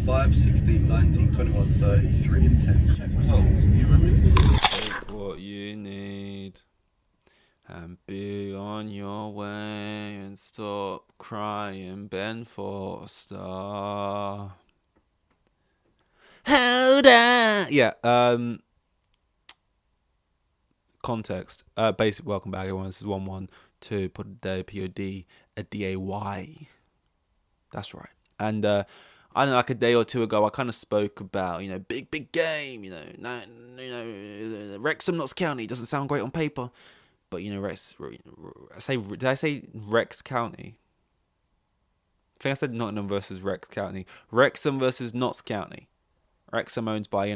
5, 16, 19, 21, 33, and 10. Check results. You remember? Take what you need and be on your way and stop crying, Ben Forster. Hold on. Yeah, context. Basic welcome back, everyone. This is 112, put a day, P-O-D, a D-A-Y. That's right. And I don't know, like a day or two ago, I kind of spoke about, big game, Wrexham, Notts County. Doesn't sound great on paper, but, did I say Rex County? I think I said Nottingham versus Rex County. Wrexham versus Notts County. Wrexham owned by,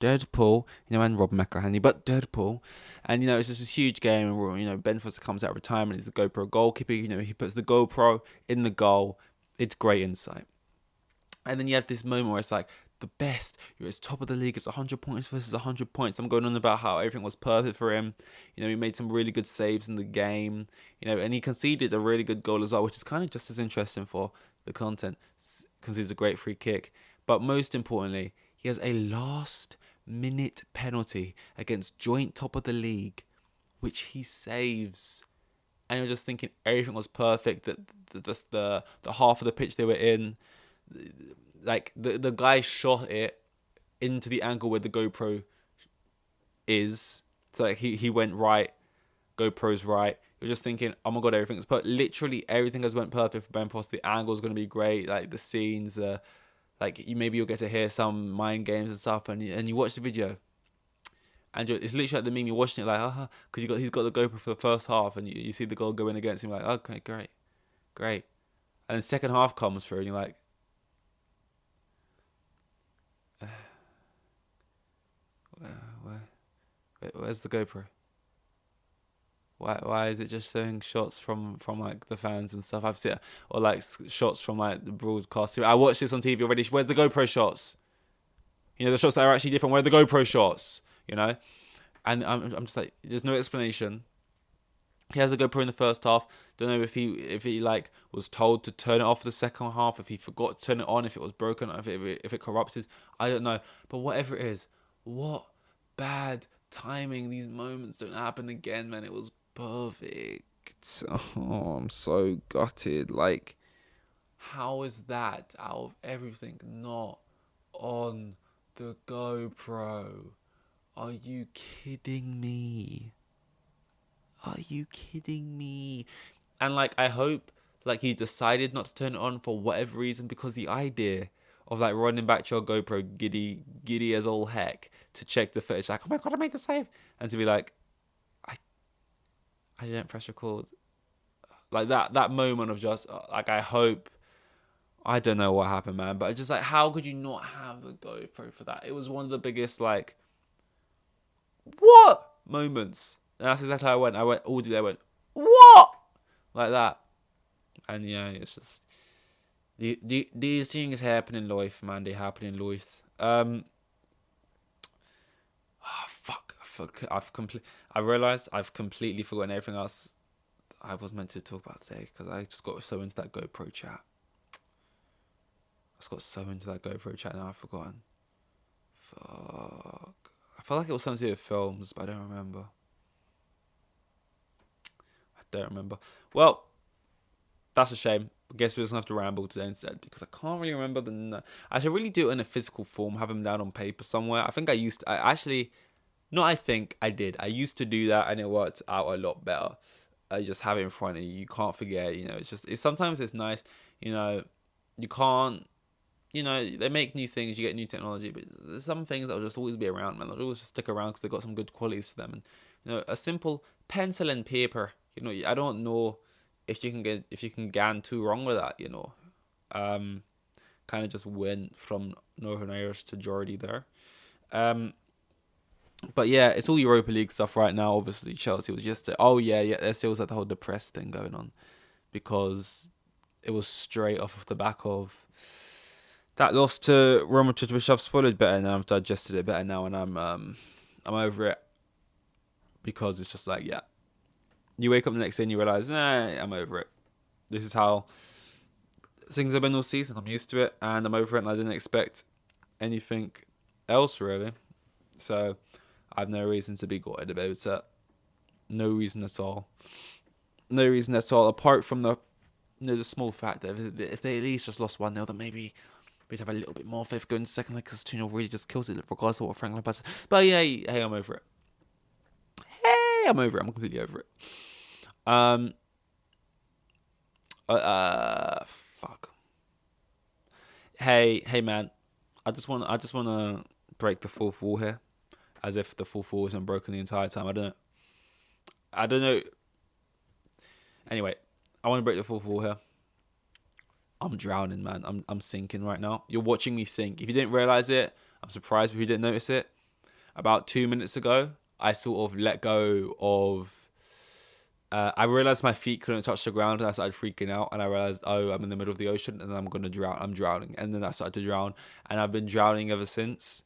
Deadpool, and Rob McElhenney, but Deadpool. And, it's just this huge game. And, Ben Foster comes out of retirement. He's the GoPro goalkeeper. He puts the GoPro in the goal. It's great insight. And then you have this moment where it's like, the best, you're at the top of the league, it's 100 points versus 100 points. I'm going on about how everything was perfect for him. He made some really good saves in the game, and he conceded a really good goal as well, which is kind of just as interesting for the content, because he's a great free kick. But most importantly, he has a last-minute penalty against joint top of the league, which he saves. And you're just thinking everything was perfect, that the half of the pitch they were in, like the guy shot it into the angle where the GoPro is. So like he went right, GoPro's right. You're just thinking, oh my god, everything's perfect. Literally everything has went perfect for Ben Post. The angle's gonna be great, like the scenes, like you'll get to hear some mind games and stuff, and you watch the video, and it's literally like the meme. You're watching it like, because he's got the GoPro for the first half, and you see the goal go in against him, like, okay, great, and then second half comes through, and you're like, where's the GoPro? Why is it just showing shots from like the fans and stuff? I've seen, or like shots from like the broadcast. I watched this on TV already. Where's the GoPro shots? The shots that are actually different. Where are the GoPro shots? And I'm just like, there's no explanation. He has a GoPro in the first half. Don't know if he like was told to turn it off for the second half, if he forgot to turn it on, if it was broken, if it corrupted. I don't know. But whatever it is, what bad timing. These moments don't happen again, man. It was perfect. Oh, I'm so gutted. Like, how is that out of everything not on the GoPro? Are you kidding me? Are you kidding me? And like, I hope like he decided not to turn it on for whatever reason, because the idea of like running back to your GoPro giddy as all heck to check the footage, like, oh my god, I made the save, and to be like, I didn't press record. Like that moment of just like, I hope, I don't know what happened, man, but just like, how could you not have the GoPro for that? It was one of the biggest like, what moments. And that's exactly how I went all day. I went, what? Like that. And yeah, it's just, these things happen in life, man. They happen in life. I realized I've completely forgotten everything else I was meant to talk about today, because I just got so into that GoPro chat. Now I've forgotten. Fuck. I felt like it was something to do with films, but I don't remember. Well, that's a shame. I guess we're just going to have to ramble today instead, because I can't really remember I should really do it in a physical form, have them down on paper somewhere. I think I used to. I did. I used to do that, and it worked out a lot better. I just have it in front of you. You can't forget, sometimes it's nice, you can't, they make new things, you get new technology, but there's some things that will just always be around, man. They'll always just stick around because they've got some good qualities to them. And, a simple pencil and paper, I don't know if you can get too wrong with that, kind of just went from Northern Irish to Geordie there. But yeah, it's all Europa League stuff right now. Obviously, Chelsea was just there still was like the whole depressed thing going on, because it was straight off the back of that loss to Real Madrid, which I've swallowed better now, I've digested it better now, and I'm over it, because it's just like, yeah, you wake up the next day and you realize, I'm over it. This is how things have been all season. I'm used to it, and I'm over it, and I didn't expect anything else really. So I have no reason to be gutted about it. No reason at all. No reason at all. Apart from the small fact that if they at least just lost 1-0, then maybe we'd have a little bit more faith going to second leg, because 2-0 really just kills it regardless of what Frank Lampard says. But yeah, hey, I'm over it. I'm over it. I'm completely over it. Fuck. Hey, man. I just want to break the fourth wall here, as if the fourth wall wasn't broken the entire time. I don't know. Anyway, I want to break the fourth wall here. I'm drowning, man. I'm sinking right now. You're watching me sink. If you didn't realize it, I'm surprised if you didn't notice it. About 2 minutes ago, I sort of let go of. I realized my feet couldn't touch the ground, and I started freaking out. And I realized, oh, I'm in the middle of the ocean, and I'm gonna drown. I'm drowning, and then I started to drown, and I've been drowning ever since.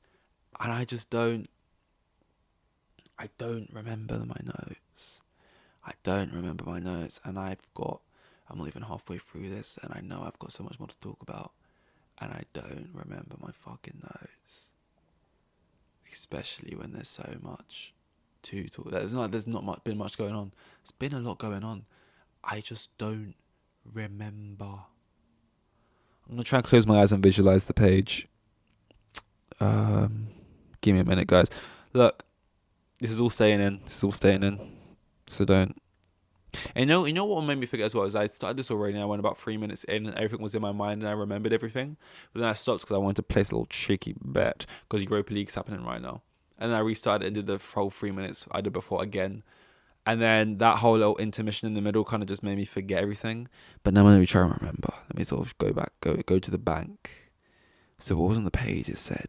And I just don't. I don't remember my notes. And I'm not even halfway through this, and I know I've got so much more to talk about, and I don't remember my fucking notes. Especially when there's so much to talk. There's not been much going on. There's been a lot going on. I just don't remember. I'm gonna try and close my eyes and visualize the page. Give me a minute, guys. Look, this is all staying in. So don't. And you know what made me forget as well is I started this already, and I went about 3 minutes in, and everything was in my mind, and I remembered everything. But then I stopped because I wanted to place a little cheeky bet, because Europa League's happening right now. And then I restarted and did the whole 3 minutes I did before again. And then that whole little intermission in the middle kind of just made me forget everything. But now let me try and remember. Let me sort of go back, go to the bank. So what was on the page? It said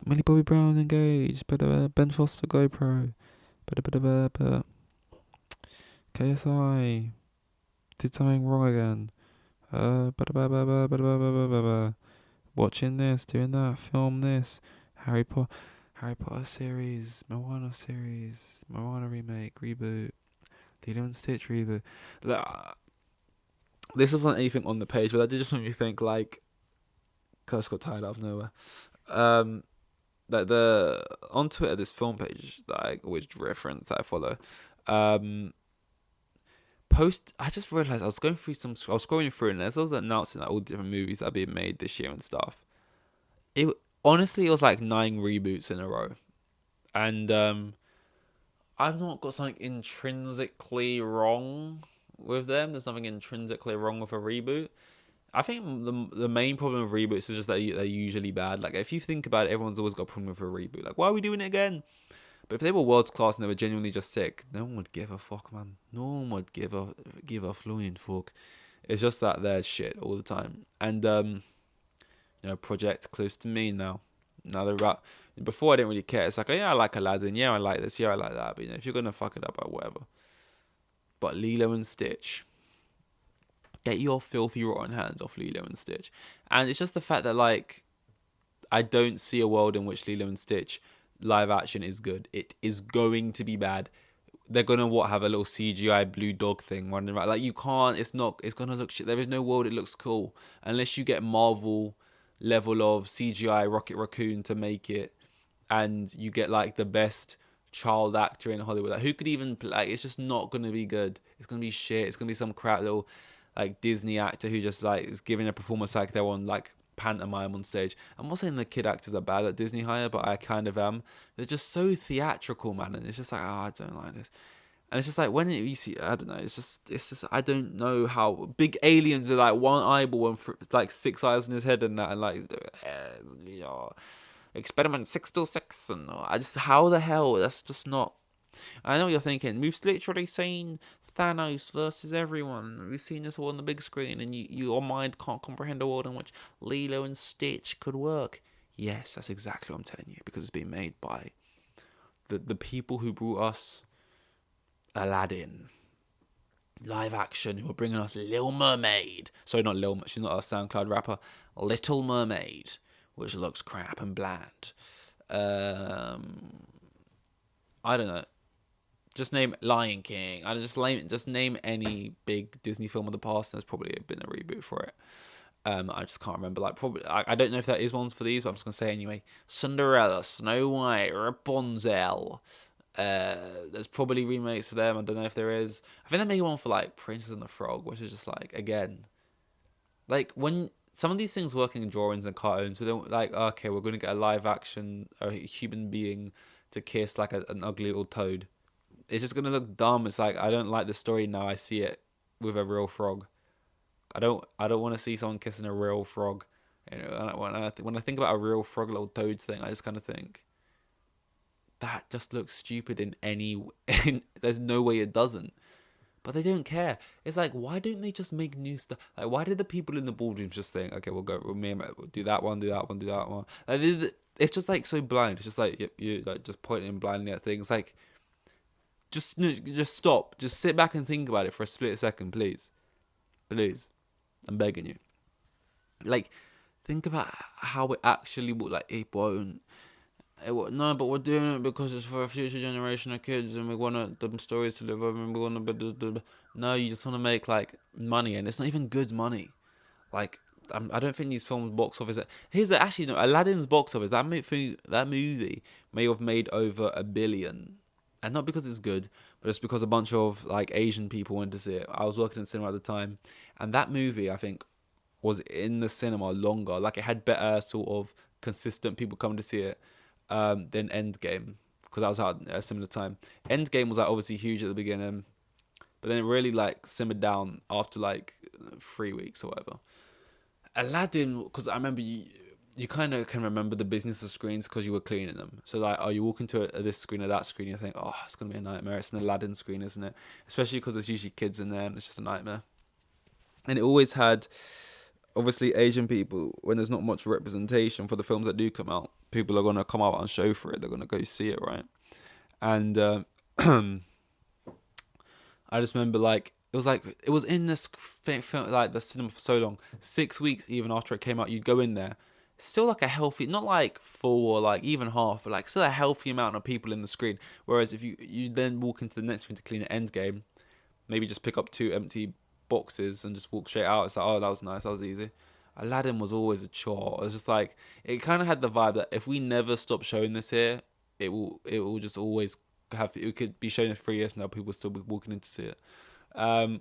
Millie Bobby Brown engaged. Ben Foster GoPro. KSI did something wrong again. Watching this, doing that, film this. Harry Potter series, Moana remake, reboot, Lilo and Stitch reboot. This isn't anything on the page, but that did just make me think, like, Curse got tired out of nowhere. That on Twitter, this film page that I always reference, that I follow, I just realized I was scrolling through, and there's also announcing like all different movies that are being made this year and stuff. It was like 9 reboots in a row, and I've not got something intrinsically wrong with them. There's nothing intrinsically wrong with a reboot. I think the main problem with reboots is just that they're usually bad. Like, if you think about it, everyone's always got a problem with a reboot. Like, why are we doing it again? But if they were world class and they were genuinely just sick, no one would give a fuck, man. No one would give a flying fuck. It's just that they're shit all the time. And project close to me now. Now they're about. Before I didn't really care. It's like, oh yeah, I like Aladdin. Yeah, I like this. Yeah, I like that. But if you're gonna fuck it up, whatever. But Lilo and Stitch. Get your filthy rotten hands off Lilo and Stitch. And it's just the fact that, like, I don't see a world in which Lilo and Stitch live action is good. It is going to be bad. They're gonna have a little CGI blue dog thing running around. Like, you can't. It's gonna look shit. There is no world it looks cool unless you get Marvel level of CGI Rocket Raccoon to make it, and you get like the best child actor in Hollywood. Like, who could even play? Like, it's just not gonna be good. It's gonna be shit. It's gonna be some crap little like Disney actor who just like is giving a performance like they're on like pantomime on stage. I'm not saying the kid actors are bad at Disney hire, but I kind of am. They're just so theatrical, man, and it's just like, I don't like this. And it's just like, when you see, I don't know, it's just I don't know how big aliens are, like one eyeball and like 6 eyes in his head and that, and like experiment 626, and I just, how the hell, that's just not. I know what you're thinking. We've literally seen Thanos versus everyone. We've seen this all on the big screen, and your mind can't comprehend a world in which Lilo and Stitch could work. Yes, that's exactly what I'm telling you, because it's being made by the people who brought us Aladdin live action, who are bringing us Little Mermaid. Sorry, not Lil. She's not a SoundCloud rapper. Little Mermaid, which looks crap and bland. I don't know. Just name Lion King. I just name any big Disney film of the past, and there's probably been a reboot for it. I just can't remember. Like, probably, I don't know if that is ones for these, but I'm just gonna say anyway. Cinderella, Snow White, Rapunzel. There's probably remakes for them. I don't know if there is. I think they made one for like Princess and the Frog, which is just like, again, like when some of these things work in drawings and cartoons, we don't like, okay, we're gonna get a live action, a human being to kiss like an ugly little toad. It's just gonna look dumb. It's like, I don't like the story now. I see it with a real frog. I don't want to see someone kissing a real frog. You know, when I think about a real frog little toads thing, I just kind of think that just looks stupid in any. There's no way it doesn't. But they don't care. It's like, why don't they just make new stuff? Like, why did the people in the boardrooms just think, okay, we'll go, we'll do that one, do that one, do that one. Like, it's just like so blind. It's just like you like just pointing blindly at things. Like, just stop. Just sit back and think about it for a split second, please. Please. I'm begging you. Like, think about how it actually would. Like, it won't. No, but we're doing it because it's for a future generation of kids, and we want them stories to live over, and we want to. No, you just want to make like money, and it's not even good money. Like, I don't think these films box office. Actually no, Aladdin's box office. That movie may have made over $1 billion, and not because it's good, but it's because a bunch of like Asian people went to see it. I was working in cinema at the time, and that movie I think was in the cinema longer. Like, it had better sort of consistent people coming to see it than Endgame, because that was out at a similar time. Endgame was like obviously huge at the beginning, but then it really like simmered down after like 3 weeks or whatever. Aladdin, because I remember you kind of can remember the business of screens because you were cleaning them. So like, you walk into this screen or that screen, you think, oh, it's gonna be a nightmare. It's an Aladdin screen, isn't it? Especially because there's usually kids in there, and it's just a nightmare. And it always had, obviously, Asian people, when there's not much representation for the films that do come out, people are going to come out and show for it. They're going to go see it, right? And I just remember, like, it was in this film, like, the cinema for so long. 6 weeks even after it came out, you'd go in there. Still like a healthy, not like full or like even half, but like still a healthy amount of people in the screen. Whereas if you then walk into the next room to clean an Endgame, maybe just pick up 2 empty boxes and just walk straight out. It's like, oh, that was nice, that was easy. Aladdin was always a chore. It was just like, it kind of had the vibe that if we never stop showing this here, it will just always have. It could be shown in 3 years now. People will still be walking in to see it. So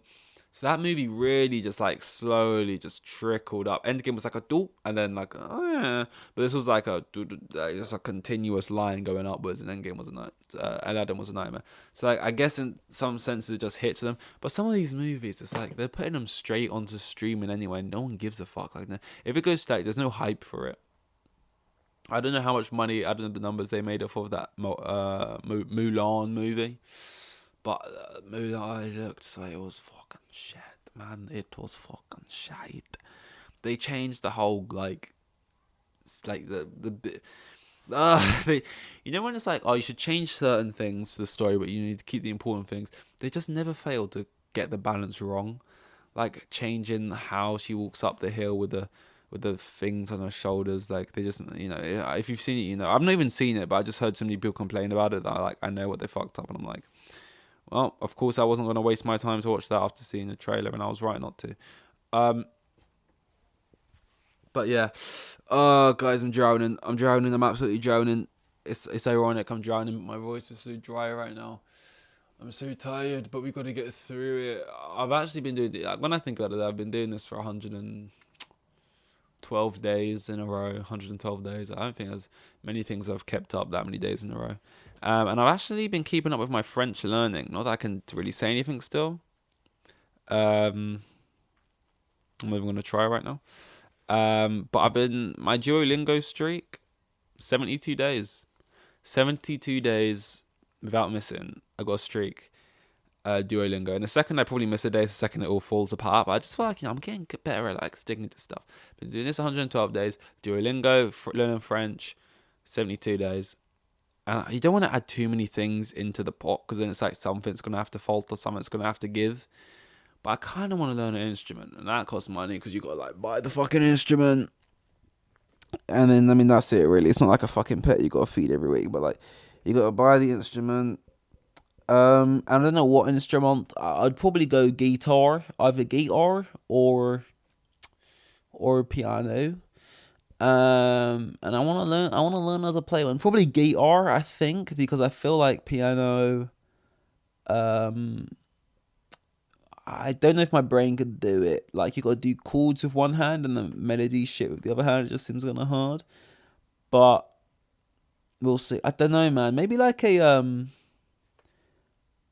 that movie really just like slowly just trickled up. Endgame was like a doop, and then like, oh yeah, but this was like just a continuous line going upwards, and Endgame was Aladdin was a nightmare. So like, I guess in some sense it just hits them. But some of these movies, it's like they're putting them straight onto streaming anyway. No one gives a fuck. Like, if it goes to, like, there's no hype for it. I don't know how much money. I don't know the numbers they made off of that Mulan movie. But Mulan, looked like it was fucking shit, man. It was fucking shit. They changed the whole, like, the bit. You know when it's like, oh, you should change certain things to the story, but you need to keep the important things. They just never fail to get the balance wrong. Like, changing how she walks up the hill with the things on her shoulders. Like, they just, if you've seen it, you know. I've not even seen it, but I just heard so many people complain about it that I know what they fucked up, and I'm like, well, of course I wasn't going to waste my time to watch that after seeing the trailer, and I was right not to. But yeah. Oh, guys, I'm drowning. I'm absolutely drowning. It's ironic. I'm drowning. My voice is so dry right now. I'm so tired, but we've got to get through it. I've actually been doing it. When I think about it, I've been doing this for 112 days in a row. 112 days. I don't think there's many things I've kept up that many days in a row. And I've actually been keeping up with my French learning. Not that I can really say anything still. I'm even going to try right now. But I've been, my Duolingo streak, 72 days. 72 days without missing. I got a streak. Duolingo. And the second I probably miss a day, the second it all falls apart. But I just feel like, I'm getting better at like sticking to stuff. Been doing this 112 days. Duolingo, learning French, 72 days. And you don't want to add too many things into the pot, because then it's like something's going to have to falter, something's going to have to give. But I kind of want to learn an instrument, and that costs money because you got to like buy the fucking instrument. And then, I mean, that's it really. It's not like a fucking pet you got to feed every week, but like, you got to buy the instrument. I don't know what instrument. I'd probably go guitar, either guitar or piano. And I want to learn. I want to learn how to play one. Probably guitar, I think, because I feel like piano. Um, I don't know if my brain could do it. Like you got to do chords with one hand and the melody shit with the other hand. It just seems kind of hard. But we'll see. I don't know, man. Maybe like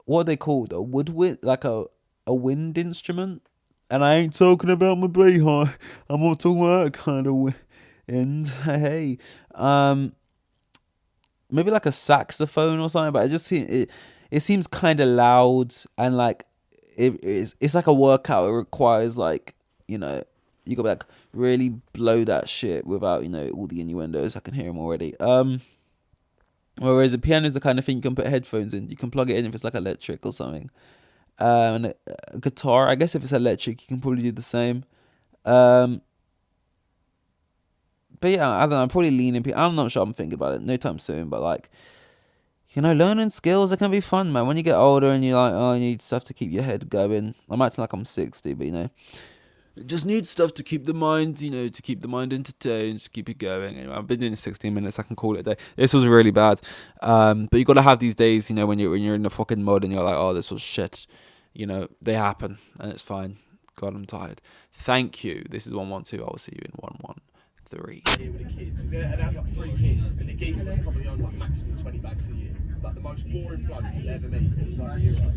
what are they called? A woodwind, like a wind instrument. And I ain't talking about my beehive. I'm not talking about that kind of wind. Hey, maybe like a saxophone or something. But it seems kind of loud and like it's like a workout. It requires like you gotta like really blow that shit without all the innuendos. I can hear them already. Whereas a piano is the kind of thing you can put headphones in. You can plug it in if it's like electric or something. And a guitar, I guess if it's electric, you can probably do the same. Um, but yeah, I don't know. I'm probably leaning. I'm not sure. I'm thinking about it. No time soon. But like, learning skills, it can be fun, man. When you get older and you're like, oh, you need stuff to keep your head going. I'm acting like I'm 60, but just need stuff to keep the mind, to keep the mind entertained, to keep it going. I've been doing 16 minutes. I can call it a day. This was really bad. But you got to have these days, when you're in the fucking mud and you're like, oh, this was shit. They happen and it's fine. God, I'm tired. Thank you. This is 112. I will see you in 113. With the kids, and I had like 3 kids, and the geezer was probably on like maximum 20 bags a year. Like the most boring bloke you'll ever meet. He was like a hero.